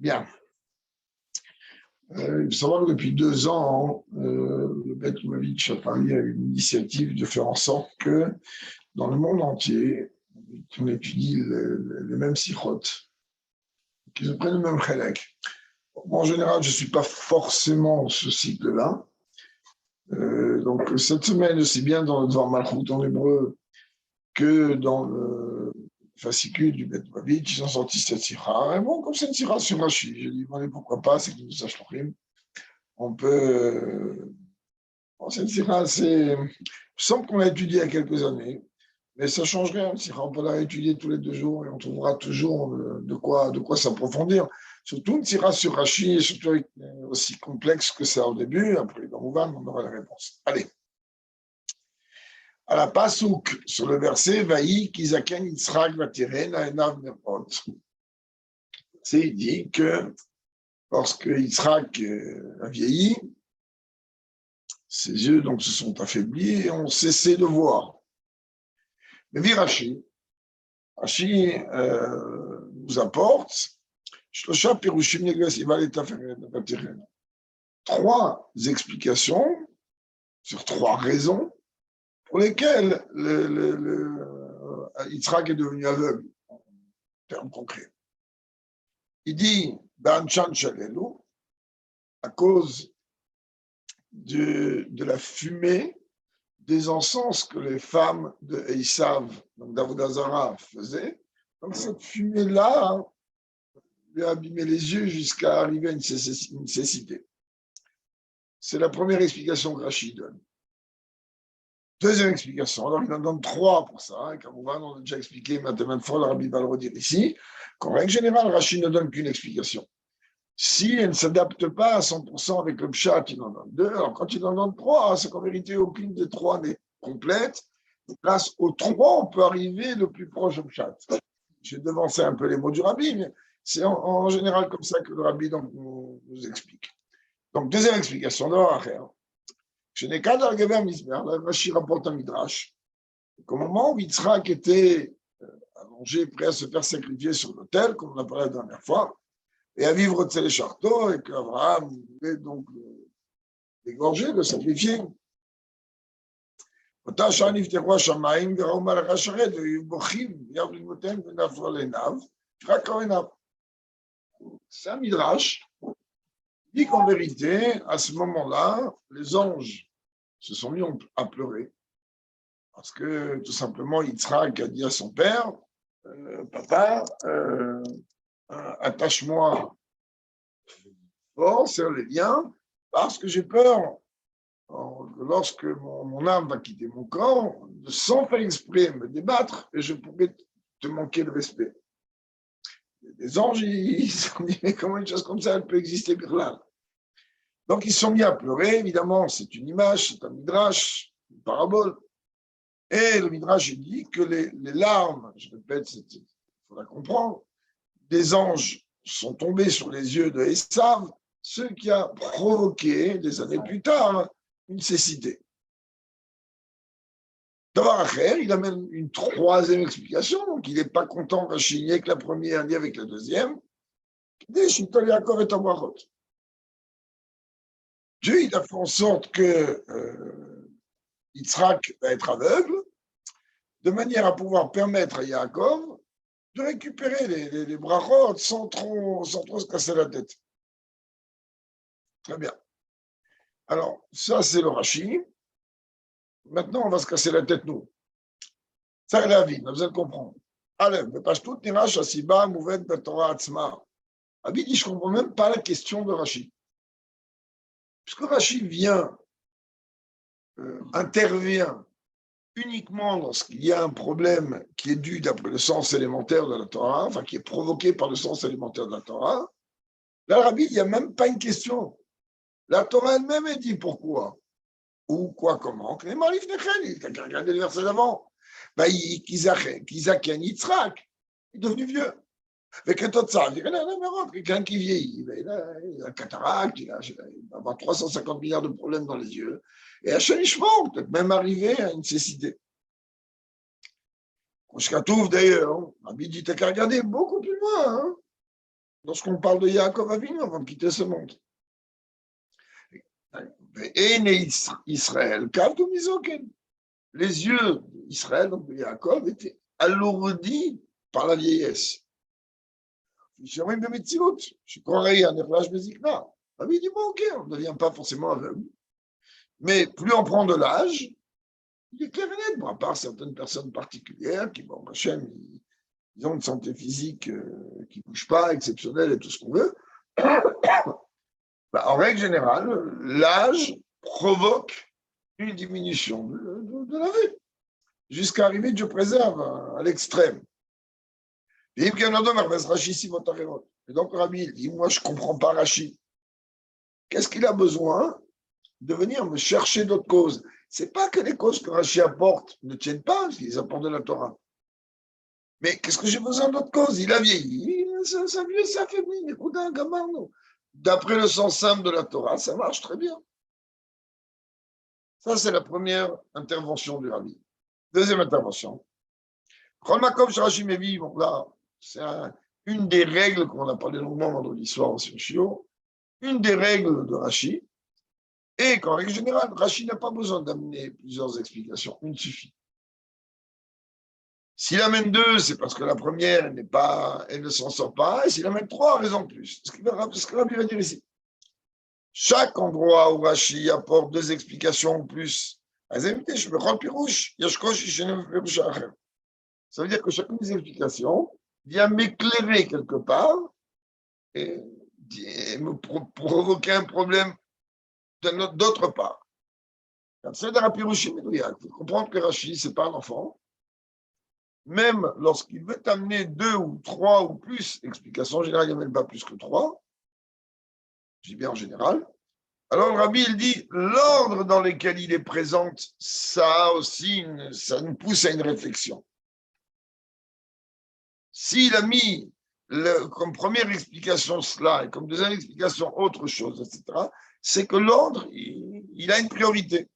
Bien. Il faut savoir que depuis 2 ans, le Beth Lubavitch à Paris a eu l'initiative de faire en sorte que dans le monde entier, on étudie les mêmes sirotes, qu'ils prennent le même chélek. Moi, en général, je ne suis pas forcément ce cycle-là. Donc, cette semaine, aussi bien dans le Dvar Malchut en hébreu que dans le fascicule du Beth Lubavitch, ils ont sorti cette sira. Et bon, comme c'est une sira sur Rashi, j'ai dit, bon, pourquoi pas, c'est que nous sache on peut. Bon, cette sira, assez. Il semble qu'on l'a étudié il y a quelques années, mais ça ne change rien. On peut la réétudier tous les 2 jours et on trouvera toujours de quoi s'approfondir. Surtout une sira sur Rashi, surtout aussi complexe que ça au début. Après, dans Mouvan, on aura la réponse. Allez. À la Passouk, sur le verset, Vaï, Kizaken, Yitzhak, Vateren, Aenav, Merot. C'est dit que lorsque Yitzhak a vieilli, ses yeux donc se sont affaiblis et ont cessé de voir. Mais Virachi, Rashi nous apporte 3 explications sur 3 raisons pour lesquelles Yitzhak est devenu aveugle, en termes concrets. Il dit Ba'anchan Shalelu, à cause de la fumée des encens que les femmes de Esav, donc d'Avodah Zarah, faisaient. Donc cette fumée-là lui a abîmé les yeux jusqu'à arriver à une cécité. C'est la première explication que Rashi donne. Deuxième explication, alors il en donne 3 pour ça, hein, car on a déjà expliqué maintenant fois, le Rabbi va le redire ici, qu'en règle générale, Rashi ne donne qu'une explication. Si elle ne s'adapte pas à 100% avec le pshat, il en donne 2. Alors quand il en donne 3, c'est qu'en vérité, aucune des 3 n'est complète. Grâce aux 3, on peut arriver le plus proche au pshat. J'ai devancé un peu les mots du Rabbi, mais c'est en général comme ça que le Rabbi donc, nous explique. Donc, deuxième explication, je n'ai qu'à dans le Misber, Rashi rapporte un midrash, qu'au moment où Yitzhak était allongé, prêt à se faire sacrifier sur l'autel, comme on a parlé la dernière fois, et à vivre de les charteaux, et qu'Abraham voulait donc l'égorger, le sacrifier. C'est un midrash qui dit qu'en vérité, à ce moment-là, les anges se sont mis à pleurer. Parce que tout simplement, Yitzhak a dit à son père, papa, attache-moi fort, serre les liens, parce que j'ai peur, lorsque mon âme va quitter mon corps, de sans faire exprès me débattre, et je pourrais te manquer de respect. Les anges, ils se sont dit, mais comment une chose comme ça, elle peut exister, Birlal? Donc, ils se sont mis à pleurer, évidemment, c'est une image, c'est un midrash, une parabole. Et le midrash, il dit que les larmes, je répète, il faut la comprendre, des anges sont tombés sur les yeux de Esav, ce qui a provoqué, des années plus tard, une cécité. D'avoir il amène une 3e explication, donc il n'est pas content Rashi, ni avec la première, ni avec la deuxième. Dieu, il a fait en sorte que Yitzhak va être aveugle, de manière à pouvoir permettre à Yaakov de récupérer les brachot sans trop se casser la tête. Très bien. Alors, ça, c'est le Rashi. Maintenant, on va se casser la tête, nous. Ça, c'est la vie, on a besoin de comprendre. Allez, mais pas tout Nirash, Asiba, Mouvet, Betorah, Atzma. Abi dit, je ne comprends même pas la question de Rashi. Puisque Rashi intervient uniquement lorsqu'il y a un problème qui est dû d'après le sens élémentaire de la Torah, enfin qui est provoqué par le sens élémentaire de la Torah, là, le Rabbi, il n'y a même pas une question. La Torah elle-même est dit pourquoi. Ou quoi, comment. Il a regardé le verset d'avant. Kizaken Yitzhak, il est devenu vieux. Avec un taux de ça, quelqu'un qui vieillit, il a un cataracte, il va avoir 350 milliards de problèmes dans les yeux. Et à Shanishmon, peut-être même arrivé à une cécité. Koshkatouf, d'ailleurs, Rabbi dit, t'as qu'à regarder beaucoup plus loin. Hein. lorsqu'on parle de Yaakov Avinu avant de quitter ce monde. Et Israël, les yeux d'Israël, donc de Yaakov, étaient alourdis par la vieillesse. Je croirais à Nerlach Bezikna. Ah oui, il dit bon, ok, on ne devient pas forcément aveugle. Mais plus on prend de l'âge, il est clair et net, bon, à part certaines personnes particulières qui, bon, Hachem, ils ont une santé physique qui ne bouge pas, exceptionnelle et tout ce qu'on veut. En règle générale, l'âge provoque une diminution de la vue, jusqu'à arriver, Dieu préserve, à l'extrême. Et donc, Rabbi, il dit, moi, je ne comprends pas Rachid. Qu'est-ce qu'il a besoin de venir me chercher d'autres causes? Ce n'est pas que les causes que Rachid apporte ne tiennent pas, parce qu'ils apportent de la Torah. Mais qu'est-ce que j'ai besoin d'autres causes? Il a vieilli, sa vie s'est affaiblie. Écoute, un gamin, non. D'après le sens simple de la Torah, ça marche très bien. Ça, c'est la première intervention du Rabbi. Deuxième intervention. Là, c'est une des règles qu'on a parlé longuement vendredi soir sur Shio, une des règles de Rashi, et qu'en règle générale, Rashi n'a pas besoin d'amener plusieurs explications, une suffit. S'il amène deux, c'est parce que la première, elle ne s'en sort pas, et s'il amène trois, raison de plus. Ce que Rabbi va dire ici. Chaque endroit où Rashi apporte deux explications ou plus, ça veut dire que chacune des explications vient m'éclairer quelque part et me provoquer un problème d'autre part. Il faut comprendre que Rashi, ce n'est pas un enfant. Même lorsqu'il veut amener deux ou trois ou plus explications, en général, il n'y a même pas plus que trois, je dis bien en général. Alors le Rabbi, il dit, l'ordre dans lequel il est présent, ça aussi, ça nous pousse à une réflexion. S'il a mis comme première explication cela et comme deuxième explication autre chose, etc., c'est que l'ordre, il a une priorité.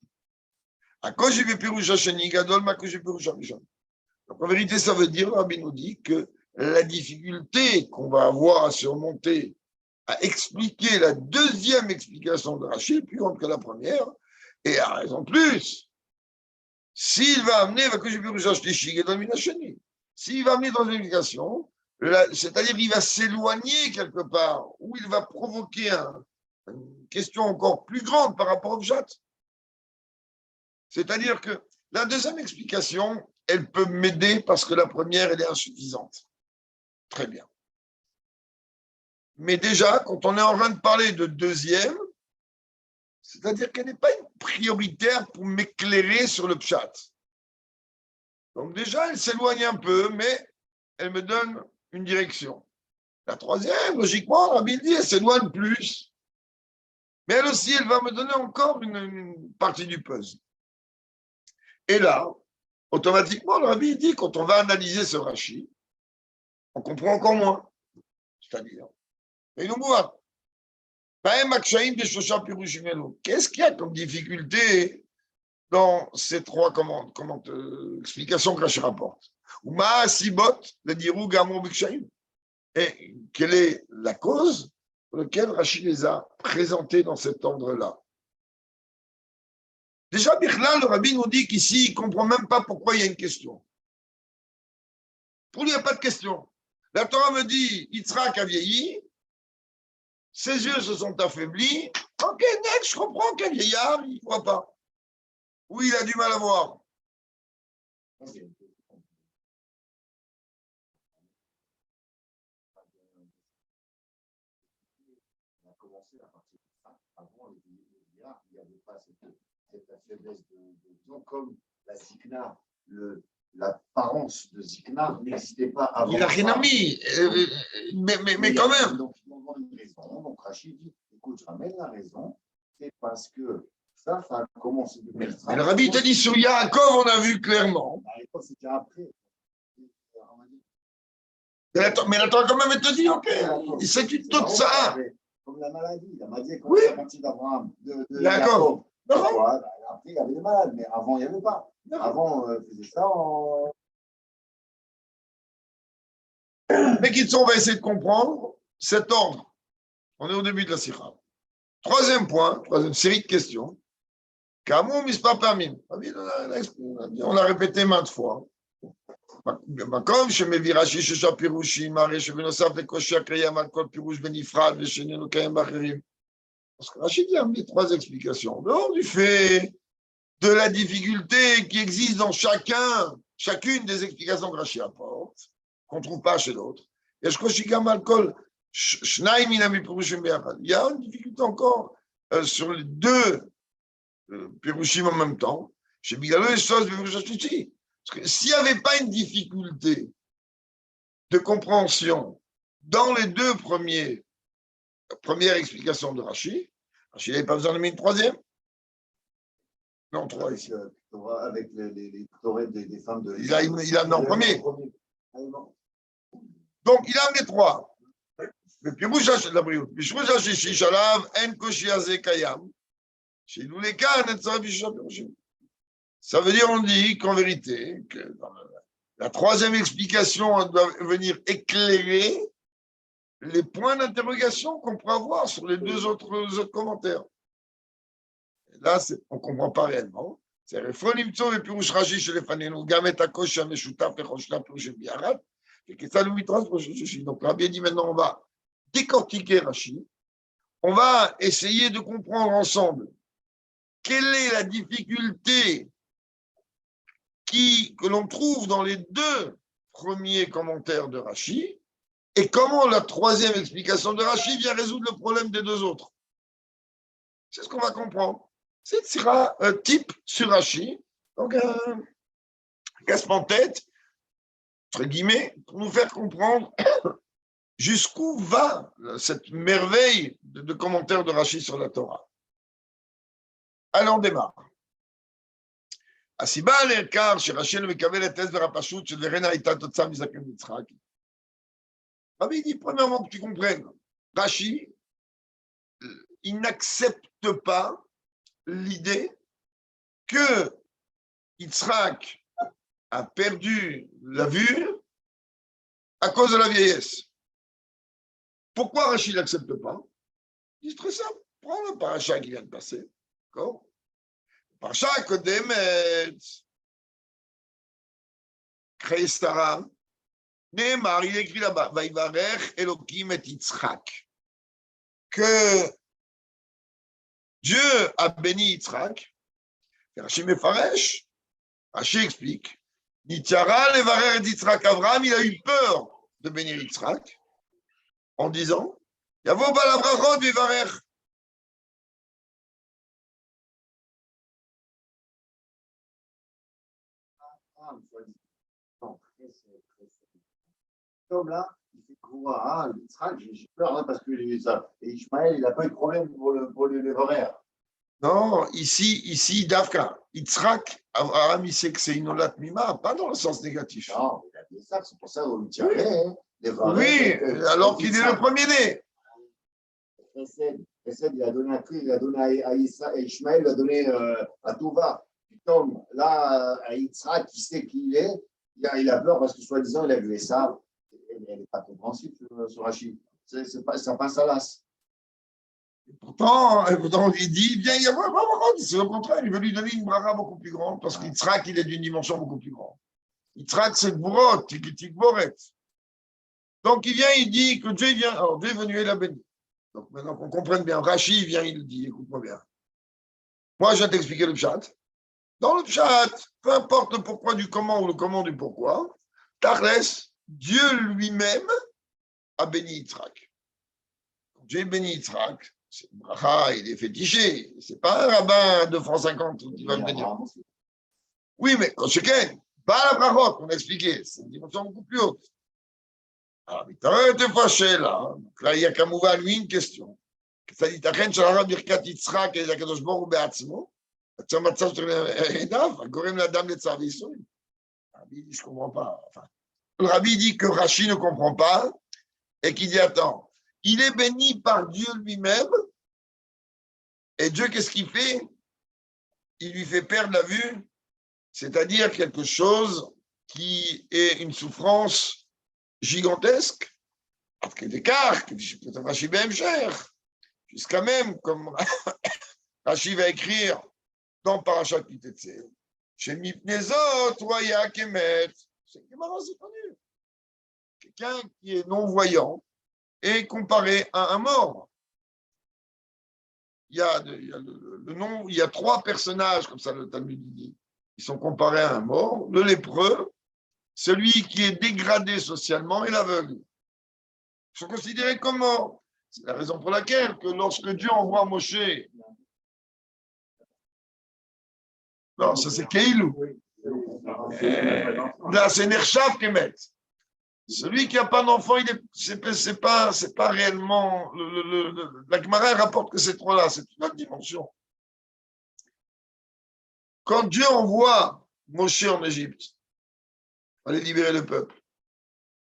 Donc en vérité, ça veut dire, le Rabbi nous dit que la difficulté qu'on va avoir à surmonter, à expliquer la deuxième explication de Rachid, plus grande que la première, et à raison de plus. S'il va amener, s'il va amener dans une explication, c'est-à-dire qu'il va s'éloigner quelque part, ou il va provoquer une question encore plus grande par rapport au Pshat. C'est-à-dire que la deuxième explication, elle peut m'aider parce que la première, elle est insuffisante. Très bien. Mais déjà, quand on est en train de parler de deuxième, c'est-à-dire qu'elle n'est pas une prioritaire pour m'éclairer sur le Pshat. Donc déjà, elle s'éloigne un peu, mais elle me donne une direction. La troisième, logiquement, Rabbi dit, elle s'éloigne plus. Mais elle aussi, elle va me donner encore une partie du puzzle. Et là, automatiquement, le Rabbi dit, quand on va analyser ce Rashi, on comprend encore moins. C'est-à-dire, qu'est-ce qu'il y a comme difficulté dans ces trois explications que Rashi rapporte? Et quelle est la cause pour laquelle Rashi les a présentés dans cet ordre-là? Déjà, Bichlal, le Rabbi nous dit qu'ici, il ne comprend même pas pourquoi il y a une question. Pour lui, il n'y a pas de question. La Torah me dit, Yitzhak a vieilli, ses yeux se sont affaiblis. Ok, next, je comprends qu'un vieillard, il ne voit pas. Ou il a du mal à voir. Avant les vieillards, il n'y avait pas cette faiblesse de comme la zikna, l'apparence de zikna n'existait pas avant. Il n'a rien mis, mais quand même. Donc, ils m'ont une raison. Donc, Rachid dit, écoute, je ramène la raison, c'est parce que ça a commencé de Mais le Rabbi te dit, sur Yaakov, on a vu clairement. C'était après. Mais la Torah, quand même, elle te dit, ok, c'est tout ça. Comme la maladie quand oui. c'est parti d'Abraham, D'accord. Après, il y avait des malades, mais avant, il n'y avait pas. Avant, faisait ça Mais on va essayer de comprendre cet ordre. On est au début de la sikha. Troisième point, troisième série de questions. Kamou mispa pamim. On l'a répété maintes fois. Comme je me virachi chez Pirouchi, Marie, je vais de Koshia Kriyam al Kol Pirouche Benifrad, Veshenenu Kayam Bacherim. Parce que Rachid a mis trois explications. Dehors du fait de la difficulté qui existe dans chacune des explications que Rachid apporte, qu'on ne trouve pas chez l'autre. Il y a une difficulté encore sur les deux Pirouchim en même temps. Chez Bigalo et Sos, parce que s'il n'y avait pas une difficulté de compréhension dans les deux premières explications de Rachid, Rachid n'avait pas besoin de mettre une troisième. Non, trois ici. Avec les Torahs des femmes de. Il a amené en premier. Donc, il a amené trois. Mais Pirouche Hachet la Briout. Pirouche Hachet Shishalav, En Koshi Azé Kayam. Chez nous, les cas, ça veut dire, on dit qu'en vérité, que la troisième explication doit venir éclairer les points d'interrogation qu'on peut avoir sur les deux autres commentaires. Et là, on ne comprend pas réellement. C'est Refolimtso et Pirouche Rashi chez les Fanenu, Gamet Akosh, Ameshutaf, Echoshna, Pirouche Biarat, et que ça nous mitras pour Rashi. Donc, Rabbi dit maintenant, on va décortiquer Rashi, on va essayer de comprendre ensemble quelle est la difficulté que l'on trouve dans les deux premiers commentaires de Rashi et comment la troisième explication de Rashi vient résoudre le problème des deux autres. C'est ce qu'on va comprendre. C'est sera un type sur Rashi, donc un casse-en-tête, entre guillemets, pour nous faire comprendre jusqu'où va cette merveille de commentaires de Rashi sur la Torah. Allez, on démarre. הסיבה לעיקר שרש"י מקבל את ההסבר הפשוט של ורנה הייתה תוצאה מזקן יצחק. Rabbi dit premièrement que tu comprennes, Rashi, il n'accepte pas l'idée que Yitzhak a perdu la vue à cause de la vieillesse. Pourquoi Rashi n'accepte pas? Il dit très simple, prends le paracha qui vient de passer, d'accord? פרשה הקודמת, חיי שרה, נאמר, il écrit là-bas, ויברך אלוקים את יצחק, que Dieu a béni Yitzhak, et Rashi מפרש, Rashi explique, נתיירא לברך את יצחק, אברהם, il a eu peur de bénir Yitzhak, en disant, יבוא בעל הברכות ויברך. Comme là, il fait croire, Yitzhak, j'ai peur parce que et Ishmaël, il n'a pas eu de problème pour les horaires. Non, ici, Davka, Yitzhak, Abraham, il sait que c'est une olat mima, pas dans le sens négatif. Non, il a dit ça, c'est pour ça qu'on lui tient. Oui, alors qu'il est le premier-né. Essed, il a donné un prix, il a donné à Ishmaël, il a donné à Touva. Comme là, à Yitzhak, qui sait qui il est, il a peur parce que soi-disant, il a vu ça. Elle n'est pas compréhensible sur Rachid. Ça passe à l'as. Pourtant, il dit, viens, il y a c'est au contraire, il veut lui donner une bracha beaucoup plus grande parce qu'Yitzhak, il est d'une dimension beaucoup plus grande. Yitzhak, c'est Bourot, Tikboret. Donc, il vient, il dit que Dieu vient, alors Dieu est venu et l'a béni. Donc, maintenant qu'on comprenne bien, Rachid vient, il le dit, écoute-moi bien. Moi, je vais t'expliquer le pshat. Dans le pshat, peu importe le pourquoi du comment ou le comment du pourquoi, Tachles, Dieu lui-même a béni Yitzhak. Quand Dieu béni Yitzhak, c'est bracha, il est fétiché. C'est pas un rabbin de francs 50 qui va le bénir. Oui, mais quand c'est qu'un, pas la brachot, on a expliqué, c'est une dimension beaucoup plus haute. Alors, il t'a été fâché là. Donc là, il y a qu'à mouvoir lui une question. Ça dit, t'as rien sur la birkat Yitzhak et la kadosh baruch hu be'atzmo. Tu as מצב של עיניו, הגורם לאדם לצער וייסורים. Rabbi dit, je ne comprends pas. Enfin, le Rabbi dit que Rashi ne comprend pas et qu'il dit, attends, il est béni par Dieu lui-même et Dieu, qu'est-ce qu'il fait? Il lui fait perdre la vue, c'est-à-dire quelque chose qui est une souffrance gigantesque Jusqu'à même, comme Rashi va écrire dans Parashat Kitetse, chez Mipnezot, Waya Kemet, c'est connu. Quelqu'un qui est non-voyant est comparé à un mort. Il y a le nom, il y a 3 personnages, comme ça le Talmud dit, qui sont comparés à un mort, le lépreux, celui qui est dégradé socialement et l'aveugle. Ils sont considérés comme morts. C'est la raison pour laquelle que lorsque Dieu envoie Moshe, non, ça c'est Keilou. Là, c'est Nershav Kemet. Celui qui n'a pas d'enfant, c'est pas réellement. La Gemara rapporte que ces 3-là, c'est une autre dimension. Quand Dieu envoie Moshe en Égypte, aller libérer le peuple,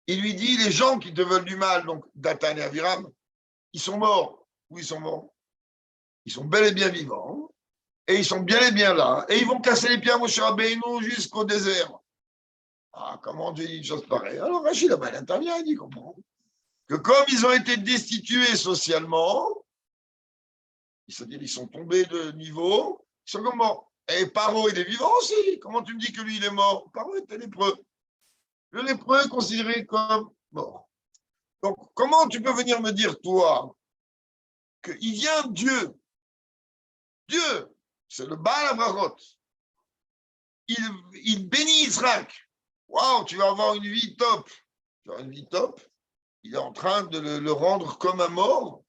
il lui dit les gens qui te veulent du mal, donc Dathan et Aviram, ils sont morts. Où ils sont morts? Ils sont bel et bien vivants, et ils sont bien et bien là, et ils vont casser les pieds à Moshe Rabbeinu jusqu'au désert. Ah, comment Dieu dit une chose pareille? Alors Rachid, là-bas, il intervient, il dit, comprend que comme ils ont été destitués socialement, c'est-à-dire ils sont tombés de niveau, ils sont comme morts. Et Paro, il est vivant aussi. Comment tu me dis que lui, il est mort? Paro était lépreux. Le lépreux est considéré comme mort. Donc, comment tu peux venir me dire, toi, qu'il vient Dieu? Dieu, c'est le Baal Abrahot. Il bénit Israël. Waouh, tu vas avoir une vie top. Tu vas avoir une vie top. Il est en train de le rendre comme un mort.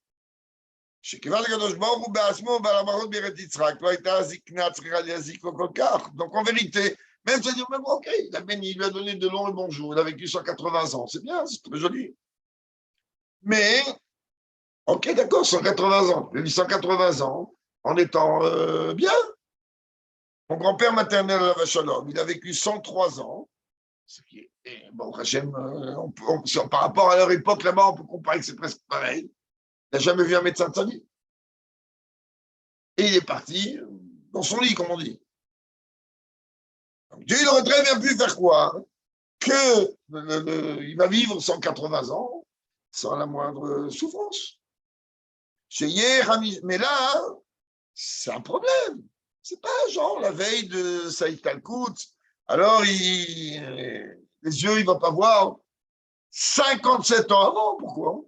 Donc, en vérité, même se dire, même, ok, il a béni, il lui a donné de longs et bons jours, il a vécu 180 ans, c'est bien, c'est très joli. Mais, ok, d'accord, 180 ans, il a 180 ans en étant bien. Mon grand-père maternel, il a vécu 103 ans. Ce qui est, bon, Hachem, par rapport à leur époque là-bas, on peut comparer que c'est presque pareil. Il n'a jamais vu un médecin de sa vie. Et il est parti dans son lit, comme on dit. Donc, Dieu, il aurait très bien pu faire quoi? Il va vivre 180 ans sans la moindre souffrance. Mais là, c'est un problème. C'est pas genre la veille de Saïd Talcout. Alors, les yeux, il ne va pas voir 57 ans avant. Pourquoi?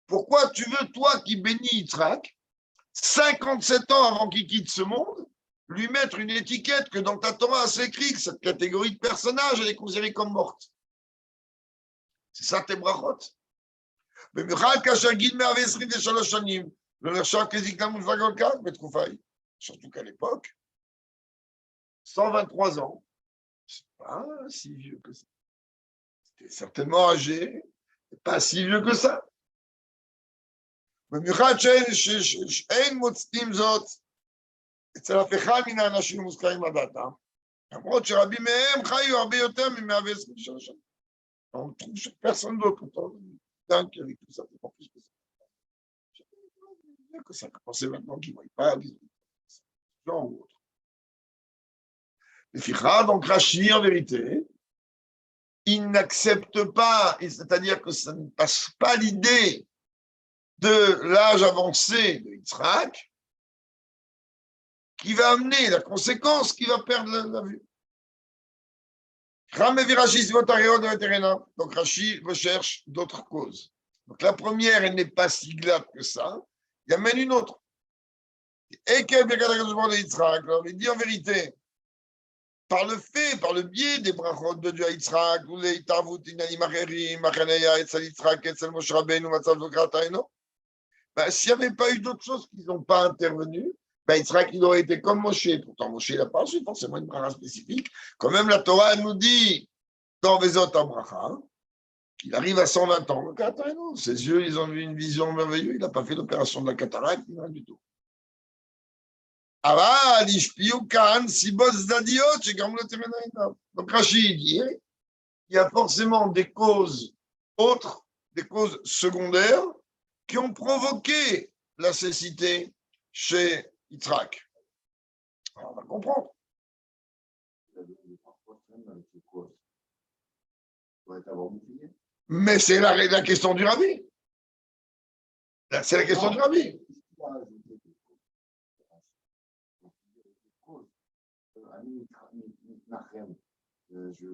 Pourquoi tu veux, toi qui bénis Yitzhak, 57 ans avant qu'il quitte ce monde, lui mettre une étiquette que dans ta Torah, c'est écrit que cette catégorie de personnage, elle est considérée comme morte. C'est ça tes brachot. Mais surtout qu'à l'époque, 123 ans, c'est pas si vieux que ça. C'était certainement âgé, pas si vieux que ça. במיוחד שאין מוצאים זאת אצל אף אחד מן האנשים המוזכרים בדעתם, למרות שרבים מהם חיו הרבה יותר מ-123 שנים. On trouve sur personne d'autre. Dingue avec tout ça, c'est pas plus que ça. Que ça commençait maintenant qu'ils ne voient pas, qu'ils ont ou autre. Les fichas, donc Rashi, en vérité, il n'accepte pas, c'est-à-dire que ça ne passe pas l'idée de l'âge avancé de Yitzhak, qui va amener la conséquence qui va perdre la vue. Donc Rashi recherche d'autres causes. Donc la première, elle n'est pas si glatte que ça. Il amène une autre. Alors il dit en vérité, par le fait, par le biais des brachot de Dieu à Yitzhak, ou les Itavut Inanim Acherim, Machaneya, Etzel Yitzhak, Etzel Moshe Rabbeinu, Matzav Zokrataino, s'il n'y avait pas eu d'autres choses qui n'ont pas intervenu, Yitzhak, il aurait été comme Moshe. Pourtant, Moshe, il n'a pas reçu forcément une bracha spécifique. Quand même, la Torah, elle nous dit, dans Vezot Abracha, qu'il arrive à 120 ans. Le cataracte, ses yeux, ils ont eu une vision merveilleuse. Il n'a pas fait l'opération de la cataracte, rien du tout. Donc, Rachid dit, il y a forcément des causes autres, des causes secondaires, qui ont provoqué la cécité chez Yitzhak. Alors, on va comprendre. Mais c'est la question du rabbi. C'est la question du Rabbi.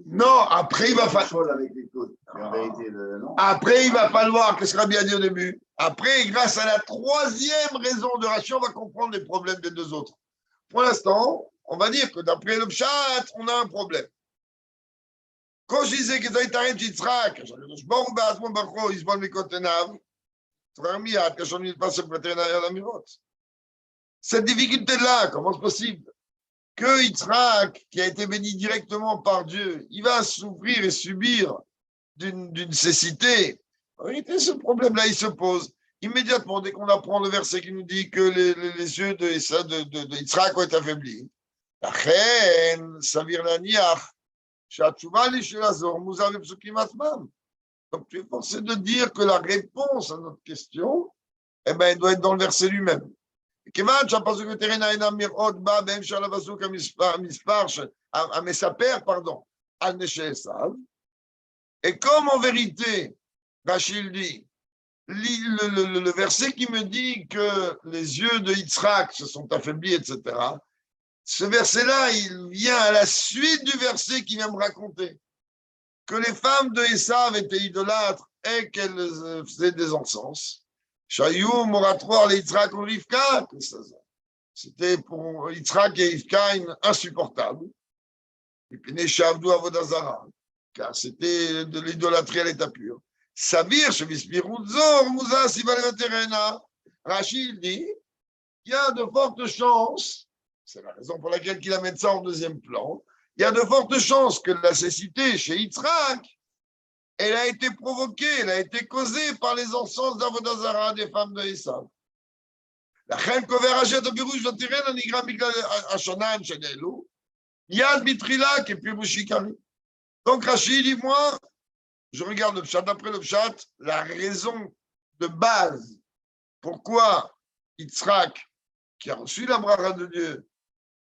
Non, après il va falloir. Après, il va falloir, qu'est-ce que Rabbi a dit au début? Après, grâce à la troisième raison de Rashi, on va comprendre les problèmes des deux autres. Pour l'instant, on va dire que d'après le Pshat, on a un problème. Quand je disais que Zaïtaret Yitzhak, cette difficulté-là, comment c'est possible? Que Yitzhak, qui a été béni directement par Dieu, il va souffrir et subir d'une cécité. En réalité, ce problème-là, il se pose immédiatement dès qu'on apprend le verset qui nous dit que les yeux de Yitzhak ont été affaiblis. La reine, Savir Laniach, donc tu es forcé de dire que la réponse à notre question, eh ben, elle doit être dans le verset lui-même. Et comme en vérité, Rachid dit, le verset qui me dit que les yeux de Yitzhak se sont affaiblis, etc., ce verset-là, il vient à la suite du verset qui vient me raconter que les femmes de Esav étaient idolâtres et qu'elles faisaient des encens. Shayou, moratoire, les Yitzhak ou Rivka, c'était pour Yitzhak et Rivka insupportable. Et puis Neshavdou Avodazara, car c'était de l'idolâtrie à l'état pur. Savir, Shevispiroudzor, Mouza, Sivalvaterena. Rachid dit il y a de fortes chances, c'est la raison pour laquelle il amène ça en deuxième plan, il y a de fortes chances que la cécité chez Yitzhak, elle a été provoquée, elle a été causée par les encens d'Avodazara des femmes de Esav. La reine Koverachet au Pirouche de Tirène, en Igram Ashanan, Chenelou, Yad Mitrilak et Pirouchikari. Donc Rachid dit moi, je regarde le Pshat, d'après le Pshat, la raison de base pourquoi Yitzhak, qui a reçu la bracha de Dieu,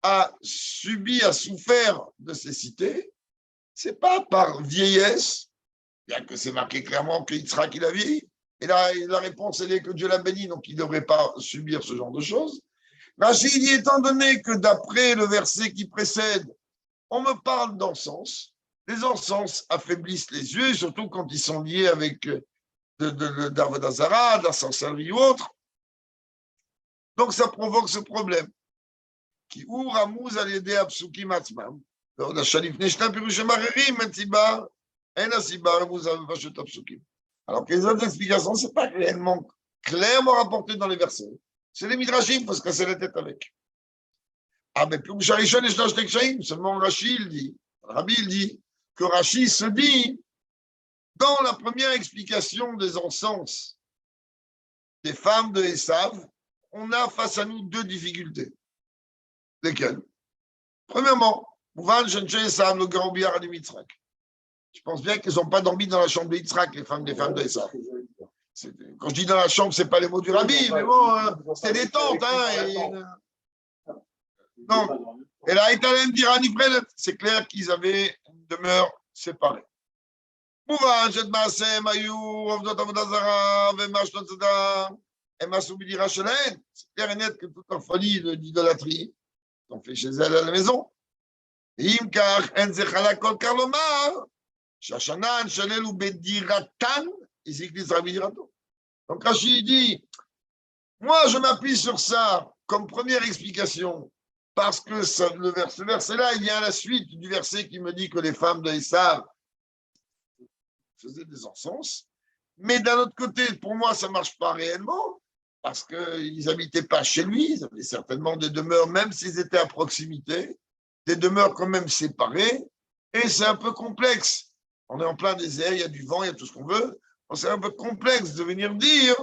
a souffert de cécité, c'est pas par vieillesse, bien que c'est marqué clairement que Yitzhak il a vieilli, et la réponse elle est que Dieu l'a béni, donc il ne devrait pas subir ce genre de choses. Rachid dit, étant donné que d'après le verset qui précède, on me parle d'encens, les encens affaiblissent les yeux, surtout quand ils sont liés avec d'Avodazara, de la sorcellerie ou autre. Donc ça provoque ce problème. Qui ou Ramouz à l'aider à Psuki Matzmam. La Shalif Neshna Pirushim Arerim, Metzibar, En Asibar, Ramouz à Vachot Psukim. Alors que les autres explications, ce n'est pas réellement clairement rapporté dans les versets. C'est les Midrashim, il faut se casser la tête avec. Ah, mais Pirush Arishon et Shlosh Tekshayim, seulement Rachid dit, Rabbi il dit, que Rachid se dit, dans la première explication des encens des femmes de Esav, on a face à nous deux difficultés. Lesquelles? Premièrement, le grand biard du Yitzhak. Je pense bien qu'ils n'ont pas dormi dans la chambre de Yitzhak, les femmes de Esav. Quand je dis dans la chambre, ce n'est pas les mots du Rabbi, mais bon, c'est des tentes. Non. Et là, c'est clair qu'ils avaient une demeure séparée. C'est clair et net que toute leur folie d'idolâtrie ont fait chez elle à la maison. Donc Rachid dit, moi je m'appuie sur ça comme première explication, parce que ce verset-là, il vient à la suite du verset qui me dit que les femmes de Esav faisaient des encens. Mais d'un autre côté, pour moi, ça ne marche pas réellement, parce qu'ils n'habitaient pas chez lui, ils avaient certainement des demeures, même s'ils étaient à proximité, des demeures quand même séparées, et c'est un peu complexe. On est en plein désert, il y a du vent, il y a tout ce qu'on veut. C'est un peu complexe de venir dire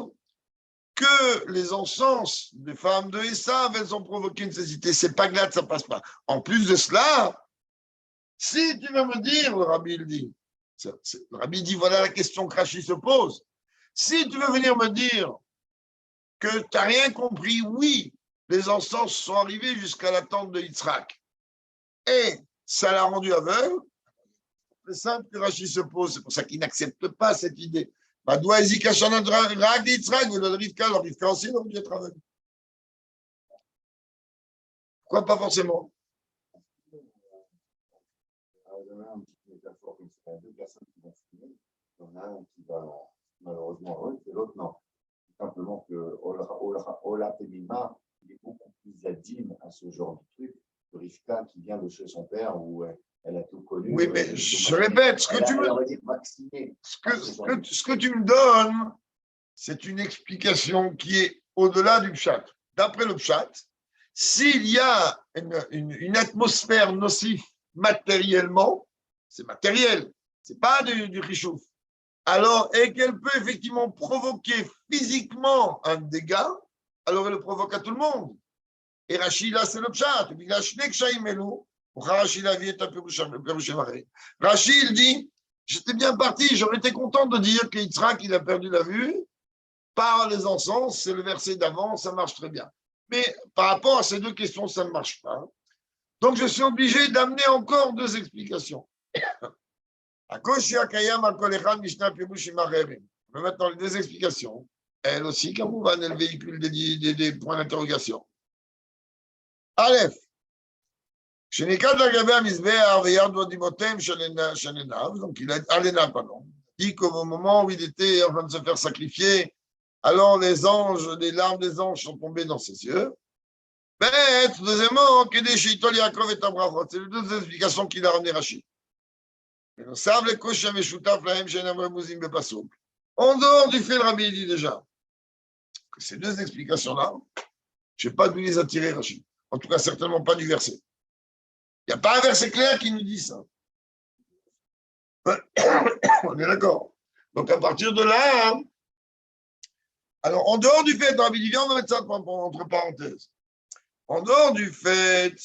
que les encens des femmes de Esav, elles ont provoqué une cécité. C'est pas grave, ça passe pas. En plus de cela, si tu veux me dire, le Rabbi il dit, le Rabbi dit, voilà la question que Rachid se pose. Si tu veux venir me dire que tu n'as rien compris, oui, les encens sont arrivés jusqu'à la tente de Yitzhak. Et ça l'a rendu aveugle. C'est simple que Rachid se pose. C'est pour ça qu'il n'accepte pas cette idée Madoua Ezika Shana Rak d'Yitzhak, vous le Rivka, alors Rivka aussi, donc il travaille. Pourquoi pas forcément? On a un petit métaphore comme ça, deux personnes qui vont fumer. Il y en a un qui va malheureusement heureux et l'autre non. Simplement que Ola Temima, il est beaucoup plus adine à ce genre de truc que Rivka qui vient de chez son père où elle a tout connu. Oui, mais je répète, ce que tu me donnes, c'est une explication qui est au-delà du pshat. D'après le pshat, s'il y a une atmosphère nocive matériellement, c'est matériel, c'est pas du richouf. Alors, et qu'elle peut effectivement provoquer physiquement un dégât, alors elle le provoque à tout le monde. Et Rachid, là, c'est le pshat. Rachid, il dit, j'étais bien parti, j'aurais été content de dire qu'Yitzhak, il a perdu la vue par les encens, c'est le verset d'avant, ça marche très bien. Mais par rapport à ces deux questions, ça ne marche pas. Donc, je suis obligé d'amener encore deux explications. Maintenant, les deux explications. Elle aussi, comme on va, elle véhicule des points d'interrogation. Aleph. Donc, il a dit qu'au moment où il était en train de se faire sacrifier, alors les anges, les larmes des anges sont tombées dans ses yeux. Mais, deuxièmement, c'est les deux explications qu'il a ramené Rachid. En dehors du fait, le Rabbi dit déjà que ces deux explications-là, je ne sais pas d'où les a tirées, Rachid. En tout cas, certainement pas du verset. Il n'y a pas un verset clair qui nous dit ça. On est d'accord. Donc, à partir de là, alors, en dehors du fait, Rabbi dit, on va mettre ça entre parenthèses. En dehors du fait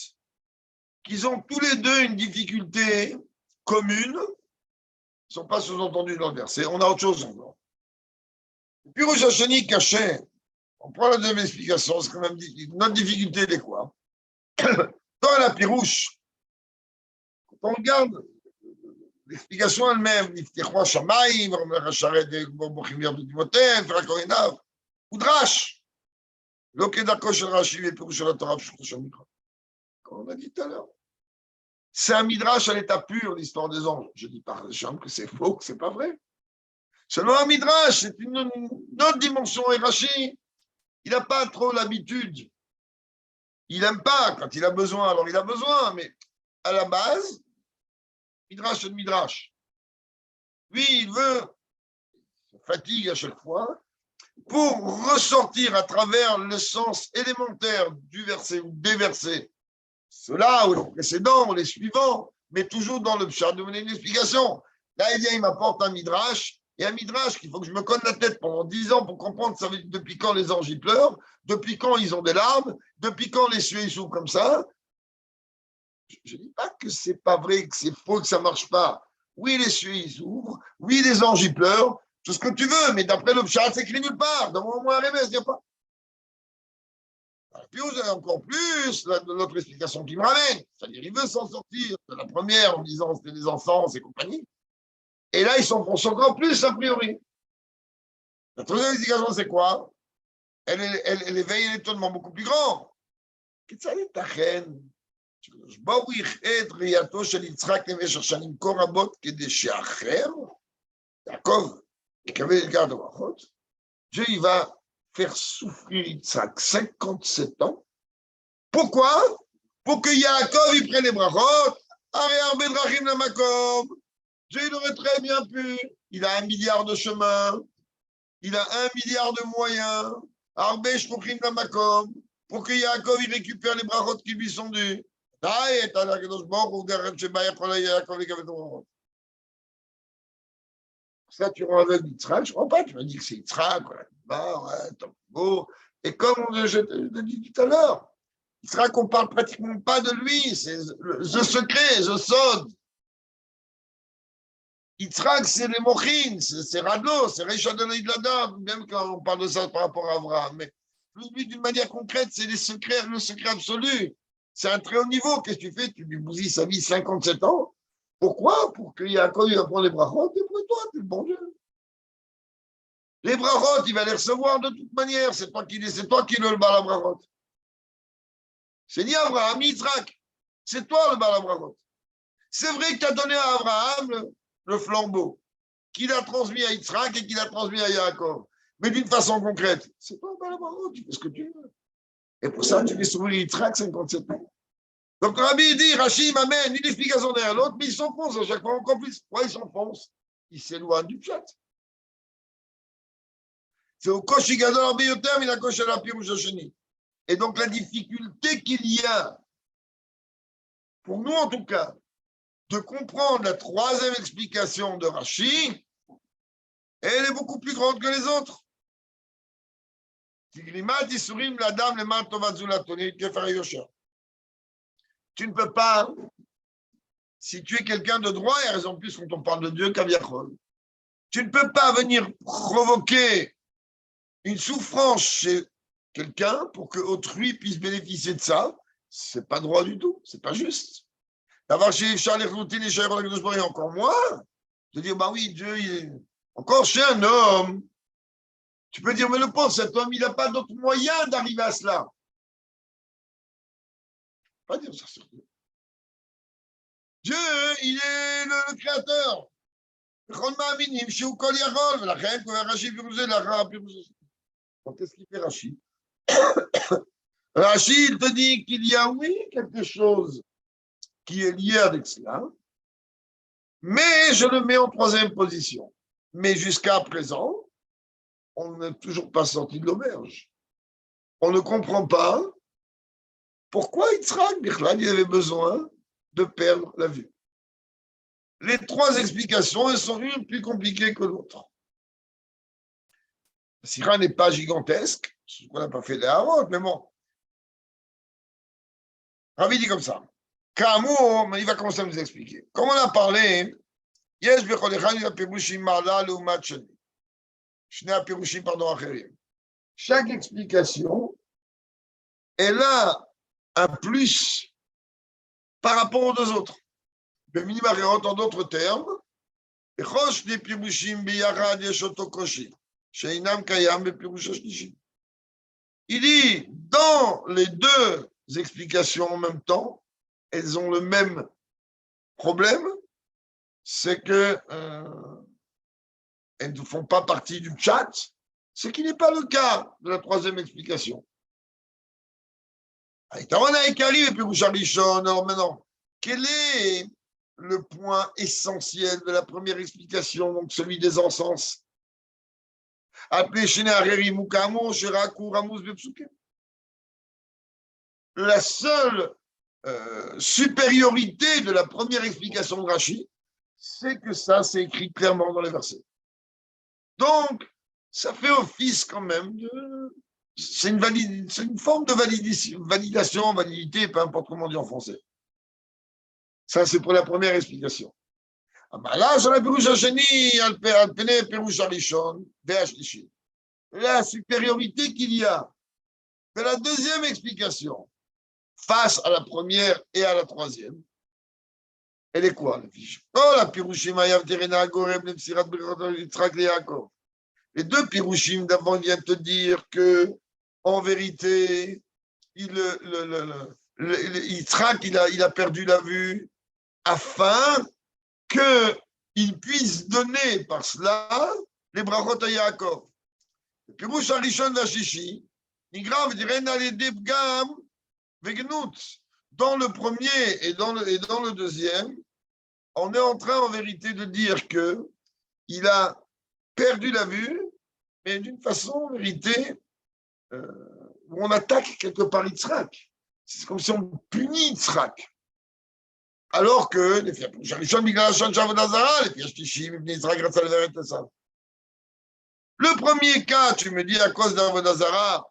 qu'ils ont tous les deux une difficulté commune, ils ne sont pas sous-entendus dans le verset. On a autre chose encore. Puis Rosh Hashani caché, on prend la deuxième explication, c'est quand même notre difficulté, elle est quoi? Dans la pirouche, quand on regarde l'explication elle-même, Niftechoua Shamaim, Racharet de Bochimir de Timothée, Frakorinav, Oudrash, Lokedako Shel Rashi et Pirouche la Torah, comme on a dit tout à l'heure. C'est un midrash à l'état pur, l'histoire des anges. Je dis par exemple que c'est faux, que c'est pas vrai. Selon un midrash, c'est une autre dimension. Et Rashi, il n'a pas trop l'habitude. Il n'aime pas. Quand il a besoin, alors il a besoin. Mais à la base, midrash, c'est le midrash. Lui, il veut, il se fatigue à chaque fois, pour ressortir à travers le sens élémentaire du verset ou des versets, ceux-là ou les précédents ou les suivants, mais toujours dans le pshat, de donner une explication. Là, il vient, il m'apporte un midrash, et un midrash qu'il faut que je me cogne la tête pendant 10 ans pour comprendre ça, depuis quand les anges y pleurent, depuis quand ils ont des larmes, depuis quand les cieux ils s'ouvrent comme ça. Je ne dis pas que c'est pas vrai, que c'est faux, que ça ne marche pas. Oui, les cieux ils s'ouvrent, oui, les anges y pleurent, tout ce que tu veux, mais d'après le pshat, c'est écrit nulle part. Dans mon moment arrivé, il n'y a pas. Puis vous avez encore plus l'autre explication qui me ramène. C'est-à-dire, il veut s'en sortir de la première en disant c'était des encens et compagnie. Et là, ils s'enfoncent encore plus, a priori. La troisième explication, c'est quoi? Elle éveille un étonnement beaucoup plus grand. Qu'est-ce que ta reine? Dieu, il va faire souffrir Yitzhak 57 ans. Pourquoi? Pour que Yaakov il prenne les brachot. Dieu, il aurait très bien pu. Il a 1 milliard de chemins. Il a 1 milliard de moyens. Pour que Yaakov il récupère les brachot qui lui sont dus. Ça, tu rends aveugle Yitzhak, je ne comprends pas. Tu m'as dit que c'est Yitzhak, et comme je te dis tout à l'heure, Yitzhak, on ne parle pratiquement pas de lui, c'est The Secret, The Sod. Yitzhak, c'est les Mochin, c'est Radlo, c'est Reisha de l'Idlada, même quand on parle de ça par rapport à Abraham. Mais lui, d'une manière concrète, c'est le secret absolu. C'est un très haut niveau. Qu'est-ce que tu fais? Tu lui bousilles sa vie 57 ans. Pourquoi? Pour qu'il y ait un connu à prendre les brachot, et pour toi, tu es le bon Dieu. Les brachot, il va les recevoir de toute manière. C'est toi qui le bala brachot. C'est ni Abraham, ni Yitzhak. C'est toi le bala brachot. C'est vrai que tu as donné à Abraham le flambeau, qu'il a transmis à Yitzhak et qu'il a transmis à Yaakov. Mais d'une façon concrète, c'est toi le bala brachot, tu fais ce que tu veux. Et pour ça, tu fais sauver Yitzhak 57 ans. Donc, Rabbi dit, Rachid m'amène une explication derrière l'autre, mais ils s'enfoncent à chaque fois encore plus. Pourquoi ils s'enfoncent? Ils s'éloignent du chat. C'est au Koshi Gadol Rabbi Yoter, mais la Koshi la Pirouche Hasheni. Et donc, la difficulté qu'il y a, pour nous en tout cas, de comprendre la troisième explication de Rachid, elle est beaucoup plus grande que les autres. Tu ne peux pas, si tu es quelqu'un de droit, et raison de plus quand on parle de Dieu, Kaviachol, tu ne peux pas venir provoquer une souffrance chez quelqu'un pour que autrui puisse bénéficier de ça. C'est pas droit du tout, c'est pas juste. D'avoir chez Charles et encore moins, de dire, bah oui, Dieu, il est encore chez un homme. Tu peux dire, mais le pauvre, cet homme, il n'a pas d'autre moyen d'arriver à cela. Pas dire ça sur Dieu. Dieu, il est le créateur. Donc, qu'est-ce qu'il fait Rachid? Rachid, il te dit qu'il y a, oui, quelque chose qui est lié avec cela, mais je le mets en troisième position. Mais jusqu'à présent, on n'est toujours pas sorti de l'auberge. On ne comprend pas pourquoi Yitzhak, il avait besoin de perdre la vue. Les trois explications, elles sont une plus compliquées que l'autre. La sira n'est pas gigantesque, ce qu'on n'a pas fait avant, mais bon. Ravi dit comme ça. Kamour, il va commencer à nous expliquer. Comme on a parlé, Yesh becholechan apirushim ma'ala leumat sheni. Shnei apirushim pardon acherim. Chaque explication, elle a un plus par rapport aux deux autres. Beminim acherot, en d'autres termes, bechosh ne pirushim biyachad yesh oto koshi. Sheinam kayam bepirush hashlishi. Il dit, dans les deux explications en même temps, elles ont le même problème, c'est que elles ne font pas partie du chat, ce qui n'est pas le cas de la troisième explication. Alors maintenant, quel est le point essentiel de la première explication, donc celui des encens? La seule supériorité de la première explication de Rashi, c'est que ça, c'est écrit clairement dans les versets. Donc, ça fait office quand même de... C'est une forme de validation, validité, peu importe comment on dit en français. Ça, c'est pour la première explication. La supériorité qu'il y a de la deuxième explication face à la première et à la troisième, elle est quoi, la fiche? Oh, la Pirushim Ayav Terena Gorem Lepsirat Yitzhak Yaakov. Les deux Pirushim d'avant viennent te dire que, en vérité, Yitzhak, il a perdu la vue afin qu'il puisse donner par cela les brachot à Yaakov. Le Pirush Arishon Vashishi, Nigrav Direna Ledebgam Vegnut. Dans le premier et dans le deuxième, on est en train en vérité de dire qu'il a perdu la vue, mais d'une façon en vérité où on attaque quelque part Yitzhak. C'est comme si on punit Yitzhak. Alors que le premier cas, tu me dis à cause d'Avodazara,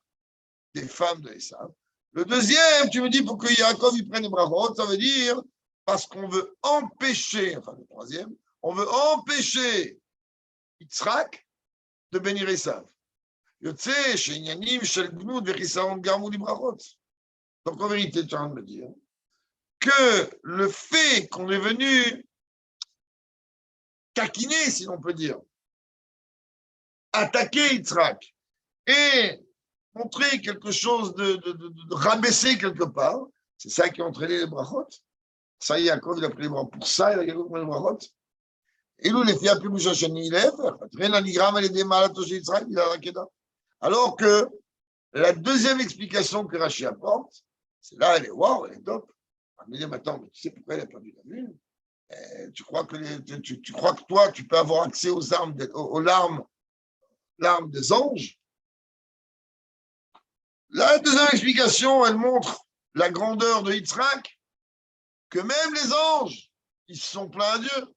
des femmes de Esav. Le deuxième, tu me dis pour que Yaakov il prenne les brachot, ça veut dire parce qu'on veut empêcher, enfin le troisième, on veut empêcher Yitzhak de bénir Esav. Donc en vérité, tu es en train de me dire que le fait qu'on est venu taquiner, si l'on peut dire, attaquer Yitzhak et montrer quelque chose de rabaisser quelque part, c'est ça qui a entraîné les brachot. Ça, Yaakov, il a pris les brachot. Pour ça, il a pris les brachot. Et nous, les filles, après Moussa Chani, il est alors que la deuxième explication que Rashi apporte, c'est là, elle est waouh, elle est top. On me dit, maintenant, mais tu sais pourquoi elle n'a pas vu la vue? Tu crois que toi, tu peux avoir accès aux armes, aux larmes des anges? La deuxième explication, elle montre la grandeur de Yitzhak, que même les anges, ils se sont plaints à Dieu.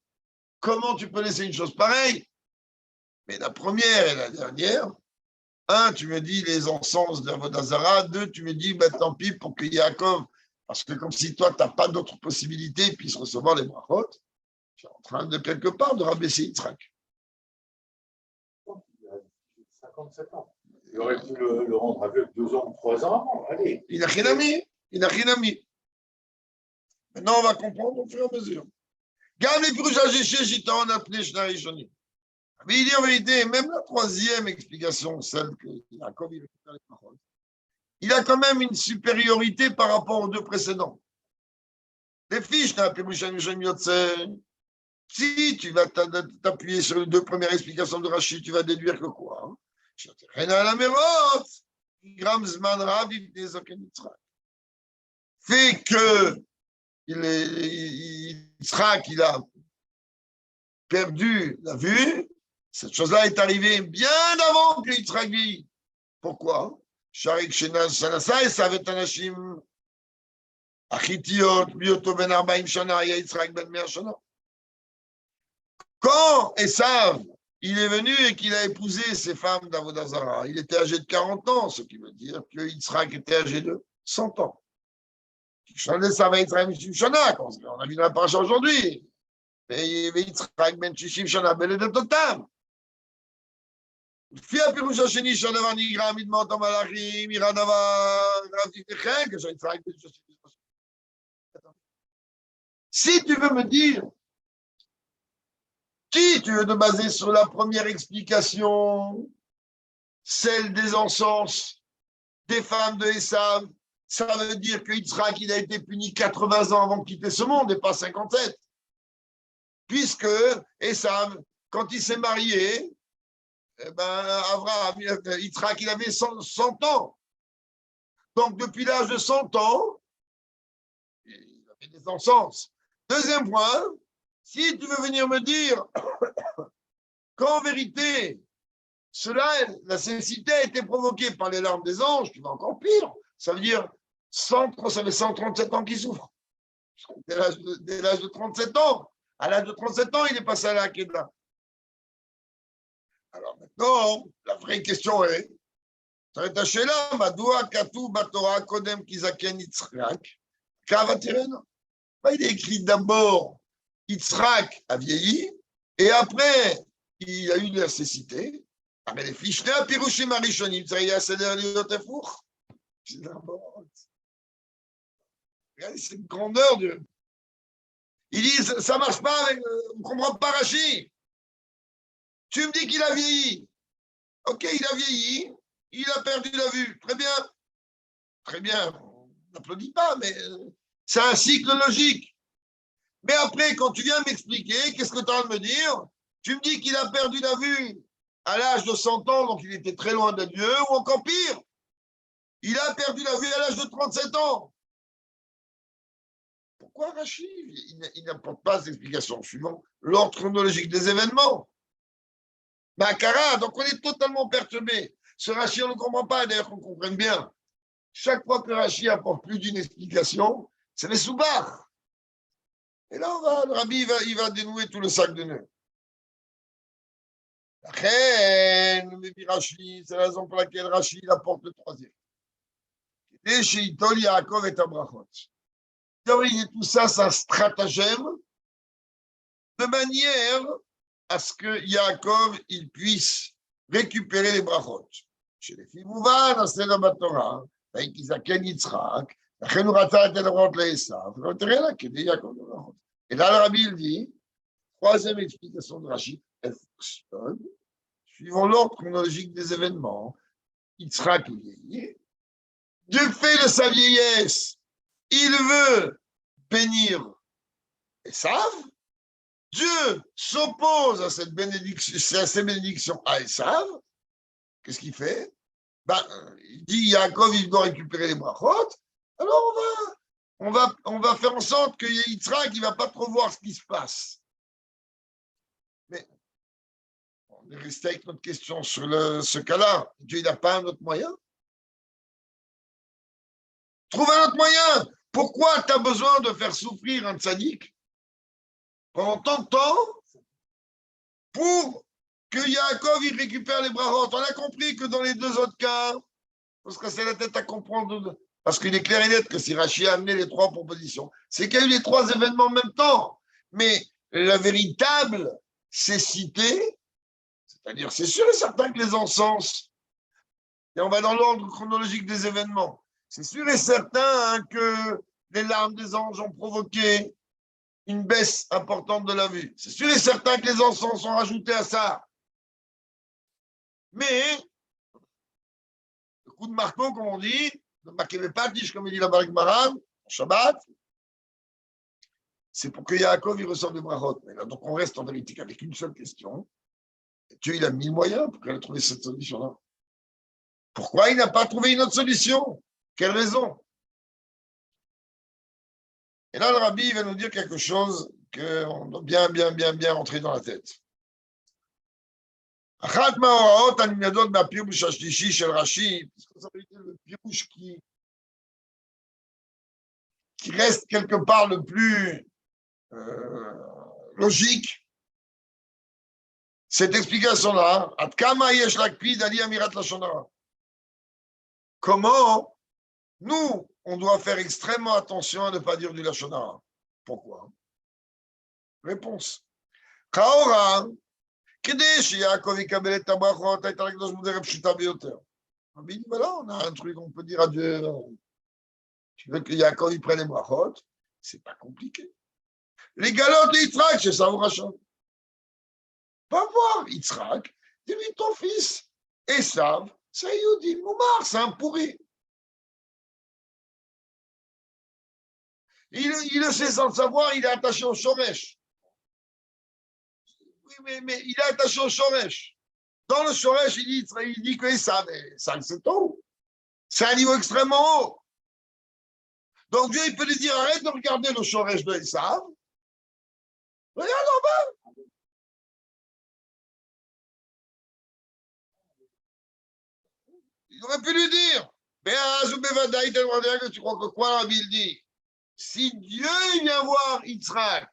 Comment tu peux laisser une chose pareille? Mais la première et la dernière, un, tu me dis les encens d'Avodazara, deux, tu me dis, bah, tant pis pour que Yaakov, parce que comme si toi, tu n'as pas d'autre possibilité, puisse recevoir les brachot, tu es en train de quelque part de rabaisser Yitzhak. Il a 57 ans. Il aurait pu le rendre avec 2 ans ou 3 ans avant. Allez. Il n'a rien mis. Il n'a rien mis. Maintenant, on va comprendre au fur et à mesure. Garde les Purujagéché, Jitan, appelé Shnarishoni. Mais il dit en vérité, même la troisième explication, celle que Yaakov il récupère les paroles, il a quand même une supériorité par rapport aux deux précédents. Les fiches, si tu vas t'appuyer sur les deux premières explications de Rachid, tu vas déduire que quoi? Fait que Yitzhak, il a perdu la vue, cette chose-là est arrivée bien avant que Yitzhak vieillit. Pourquoi? Sharik Shanasa et Savet Anashim Achitiot, Bioto Ben Arbaim Shana, Yitzhak Ben Mer Shana. Quand Esav, il est venu et qu'il a épousé ces femmes d'Avodazara, il était âgé de 40 ans, ce qui veut dire que Yitzhak était âgé de 100 ans. On a vu dans la paracha aujourd'hui. Yitzhak Ben Shishim Shana, Ben Edetotam. לפי הפירוש השני שהדבר נגרע מדמעות המלאכים, יראה דבר רב תפתחן, כשיצחק בן 33. Si tu veux me dire, qui tu veux te baser sur la première explication, celle des encens, des femmes de Esav, ça veut dire que Yitzhak, il a été puni 80 ans avant de quitter ce monde et pas 57. Puisque Esav, quand il s'est marié, Abraham, Yitzhak, il avait 100 ans. Donc, depuis l'âge de 100 ans, il avait des encens. Deuxième point, si tu veux venir me dire qu'en vérité, la cécité a été provoquée par les larmes des anges, tu vas encore pire. Ça veut dire, ça fait 137 ans qu'il souffre. Dès l'âge de 37 ans. À l'âge de 37 ans, il est passé à la Kedla. Alors maintenant, la vraie question est, il est écrit d'abord, Yitzhak a vieilli, et après, il a eu de la cécité. C'est une grandeur de... Il dit, ça ne marche pas, on ne comprend pas Rachid. Tu me dis qu'il a vieilli. Ok, il a vieilli, il a perdu la vue. Très bien. Très bien. On n'applaudit pas, mais c'est un cycle logique. Mais après, quand tu viens m'expliquer, qu'est-ce que tu as à me dire? Tu me dis qu'il a perdu la vue à l'âge de 100 ans, donc il était très loin de Dieu, ou encore pire, il a perdu la vue à l'âge de 37 ans. Pourquoi Rachid? Il n'apporte pas d'explication suivant l'ordre chronologique des événements. Makara, donc on est totalement perturbé. Ce Rachid, on ne comprend pas, d'ailleurs qu'on comprenne bien. Chaque fois que Rachid apporte plus d'une explication, c'est les soubars. Et là, le rabbi, il va dénouer tout le sac de nœuds. La reine, c'est la raison pour laquelle Rachid apporte le troisième. Et chez Itol, Yaakov et Abrachot. Tout ça, c'est un stratagème de manière à ce que Yaakov il puisse récupérer les brachot. Chez les filles Mouvan, c'est la Torah, avec Isaac et Yitzhak, et là, le rabbi il dit, troisième explication de Rachid, elle fonctionne suivant l'ordre chronologique des événements, Yitzhak est vieilli. Du fait de sa vieillesse, il veut bénir Esav. Dieu s'oppose à cette bénédiction, à ces bénédictions à Esav. Qu'est-ce qu'il fait? Il dit Yaakov, il doit récupérer les brachot. Alors on va faire en sorte que Yitzhak ne va pas trop voir ce qui se passe. Mais on est resté avec notre question sur ce cas-là. Dieu, il n'a pas un autre moyen? Trouve un autre moyen. Pourquoi tu as besoin de faire souffrir un tzaddik pendant tant de temps pour que Yaakov il récupère les brachot? On a compris que dans les deux autres cas, il faut se casser la tête à comprendre. Parce qu'il est clair et net que si Rachi a amené les trois propositions, c'est qu'il y a eu les trois événements en même temps. Mais la véritable cécité, c'est-à-dire c'est sûr et certain que les encens, et on va dans l'ordre chronologique des événements, c'est sûr et certain que les larmes des anges ont provoqué une baisse importante de la vue. C'est sûr et certain que les encens sont rajoutés à ça. Mais, le coup de marteau, comme on dit, le makevepatish, comme il dit la Barak Maran, Shabbat, c'est pour que Yaakov il ressorte de brachot. Mais là, donc on reste en vérité avec une seule question. Dieu, il a mis moyen pour qu'elle ait trouvé cette solution-là. Pourquoi il n'a pas trouvé une autre solution? Quelle raison? Et là, le rabbi va nous dire quelque chose qu'on doit bien rentrer dans la tête. אחת מההוראות הנלמדות מהפירוש השלישי של רש"י, le pirouche qui reste quelque part le plus logique, cette explication-là, Ad kama yesh lakpid ali amirat lashon hara. Comment nous, on doit faire extrêmement attention à ne pas dire du lashon hara. Pourquoi? Réponse. Chaora, כדי שיעקב יקבל את הברכות, הייתה לקדוש ברוך הוא פשוטה ביותר. רבי dit, voilà, on a un truc, on peut dire à Dieu, tu veux que Yaakov il prenne les brachot, c'est pas compliqué. Les galotes de Yitzhak, c'est ça, Rachel. Va voir Yitzhak, dis-lui ton fils, Esav, c'est Yehudi, Moumar, c'est un pourri. Il le sait sans le savoir, il est attaché au Shoresh. Oui, mais il est attaché au Shoresh. Dans le Shoresh, il dit que Esav, ça c'est tout. C'est un niveau extrêmement haut. Donc Dieu, il peut lui dire, arrête de regarder le Shoresh de Esav. Regarde en bas. Il aurait pu lui dire, tu crois que quoi, Rabbi, il dit? Si Dieu il vient voir Yitzhak